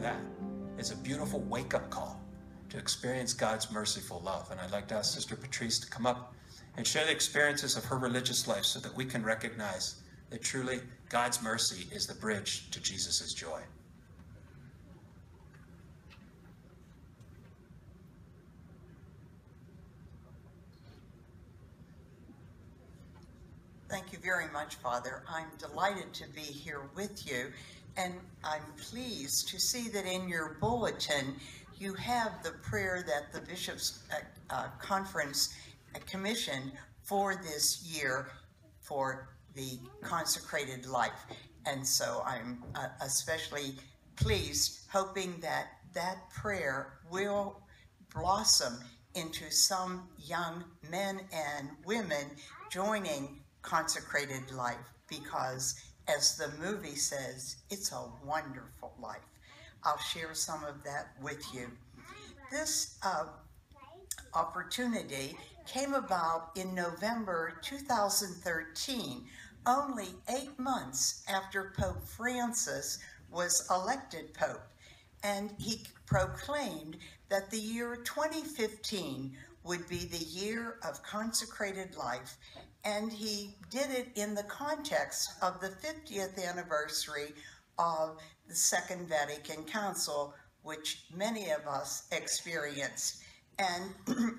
that is a beautiful wake-up call to experience God's merciful love. And I'd like to ask Sister Patrice to come up and share the experiences of her religious life so that we can recognize that truly God's mercy is the bridge to Jesus' joy. Thank you very much, Father. I'm delighted to be here with you, and I'm pleased to see that in your bulletin you have the prayer that the Bishops' Conference commissioned for this year for the Consecrated Life. And so I'm especially pleased, hoping that that prayer will blossom into some young men and women joining Consecrated Life, because as the movie says, it's a wonderful life. I'll share some of that with you. This opportunity came about in November 2013, only 8 months after Pope Francis was elected Pope, and he proclaimed that the year 2015 would be the year of consecrated life, and he did it in the context of the 50th anniversary of the Second Vatican Council, which many of us experienced. And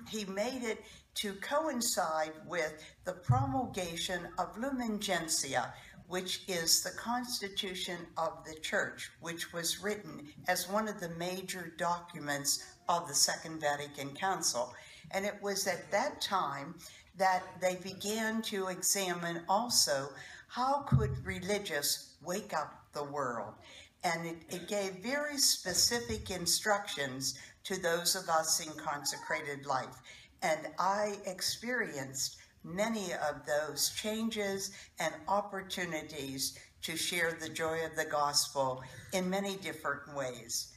he made it to coincide with the promulgation of Lumen Gentium, which is the constitution of the Church, which was written as one of the major documents of the Second Vatican Council. And it was at that time that they began to examine also how could religious wake up the world. And it gave very specific instructions to those of us in consecrated life. And I experienced many of those changes and opportunities to share the joy of the gospel in many different ways.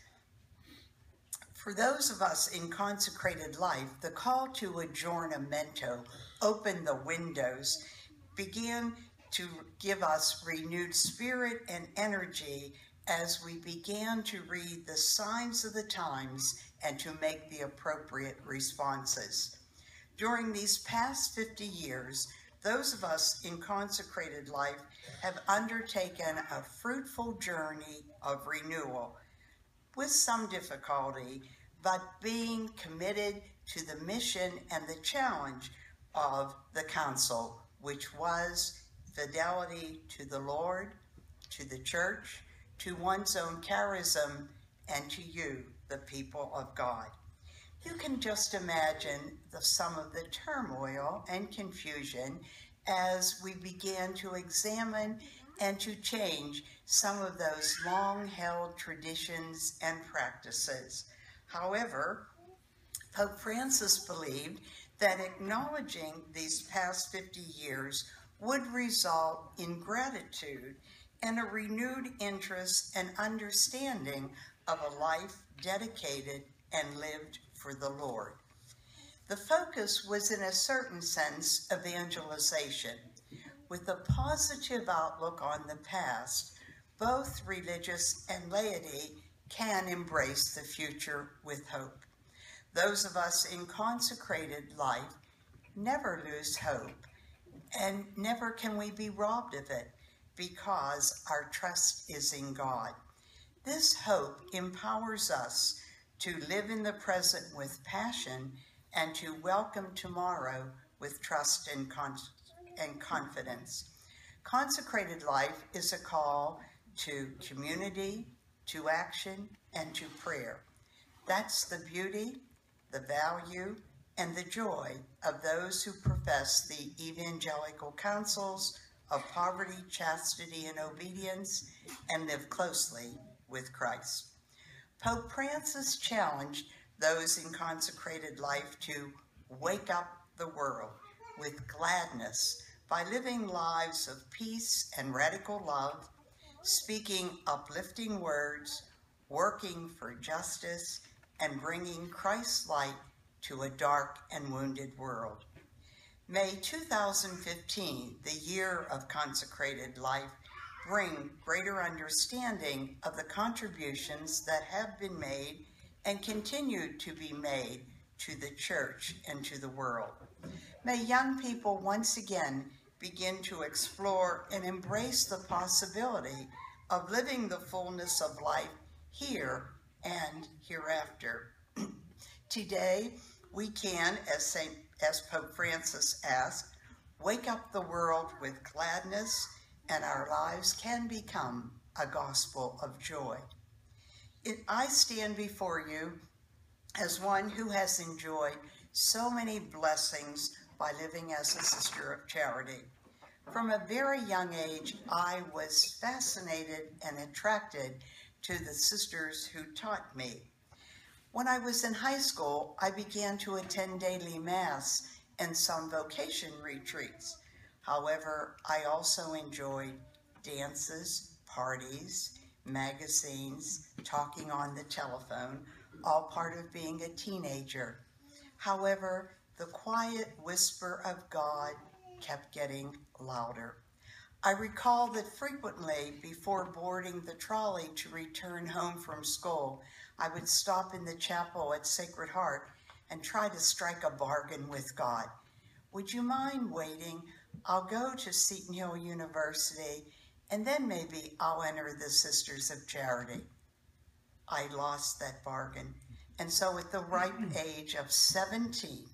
For those of us in consecrated life, the call to aggiornamento, open the windows, began to give us renewed spirit and energy as we began to read the signs of the times and to make the appropriate responses. During these past 50 years, those of us in consecrated life have undertaken a fruitful journey of renewal, with some difficulty, but being committed to the mission and the challenge of the council, which was fidelity to the Lord, to the Church, to one's own charism, and to you, the people of God. You can just imagine some of the turmoil and confusion as we began to examine and to change some of those long-held traditions and practices. However, Pope Francis believed that acknowledging these past 50 years would result in gratitude and a renewed interest and understanding of a life dedicated and lived for the Lord. The focus was, in a certain sense, evangelization. With a positive outlook on the past, both religious and laity can embrace the future with hope. Those of us in consecrated life never lose hope, and never can we be robbed of it, because our trust is in God. This hope empowers us to live in the present with passion and to welcome tomorrow with trust and confidence. Consecrated life is a call to community, to action, and to prayer. That's the beauty, the value, and the joy of those who profess the evangelical counsels of poverty, chastity, and obedience, and live closely with Christ. Pope Francis challenged those in consecrated life to wake up the world with gladness by living lives of peace and radical love, speaking uplifting words, working for justice, and bringing Christ's light to a dark and wounded world. May 2015, the year of consecrated life, bring greater understanding of the contributions that have been made and continue to be made to the church and to the world. May young people once again begin to explore and embrace the possibility of living the fullness of life here and hereafter. Today, we can, as Pope Francis asked, wake up the world with gladness, and our lives can become a gospel of joy. I stand before you as one who has enjoyed so many blessings by living as a sister of charity. From a very young age, I was fascinated and attracted to the sisters who taught me. When I was in high school, I began to attend daily Mass and some vocation retreats. However, I also enjoyed dances, parties, magazines, talking on the telephone, all part of being a teenager. However, the quiet whisper of God kept getting louder. I recall that frequently before boarding the trolley to return home from school, I would stop in the chapel at Sacred Heart and try to strike a bargain with God. Would you mind waiting? I'll go to Seton Hill University, and then maybe I'll enter the Sisters of Charity. I lost that bargain, and so at the ripe age of 17,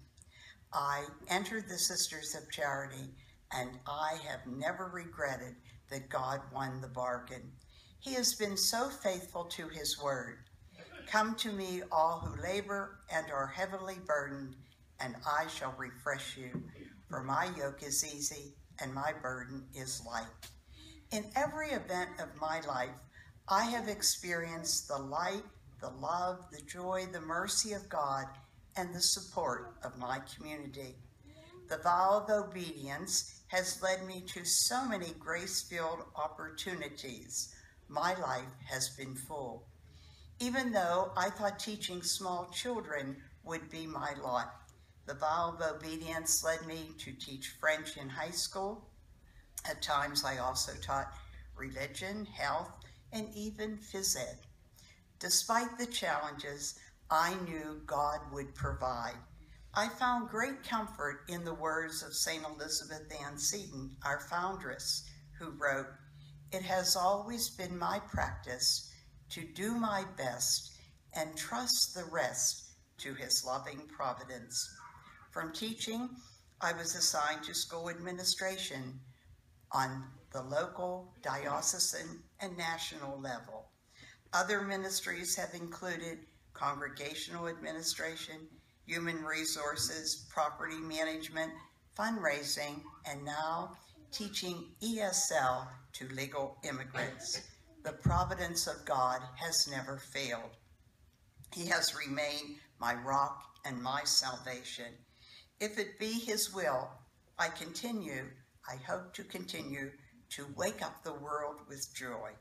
I entered the Sisters of Charity, and I have never regretted that God won the bargain. He has been so faithful to his word. Come to me, all who labor and are heavily burdened, and I shall refresh you. For my yoke is easy and my burden is light. In every event of my life, I have experienced the light, the love, the joy, the mercy of God, and the support of my community. The vow of obedience has led me to so many grace-filled opportunities. My life has been full. Even though I thought teaching small children would be my lot, the vow of obedience led me to teach French in high school. At times, I also taught religion, health, and even phys ed. Despite the challenges, I knew God would provide. I found great comfort in the words of St. Elizabeth Ann Seton, our foundress, who wrote, "It has always been my practice to do my best and trust the rest to his loving providence." From teaching, I was assigned to school administration on the local, diocesan, and national level. Other ministries have included congregational administration, human resources, property management, fundraising, and now teaching ESL to legal immigrants. The providence of God has never failed. He has remained my rock and my salvation. If it be his will, I hope to continue to wake up the world with joy.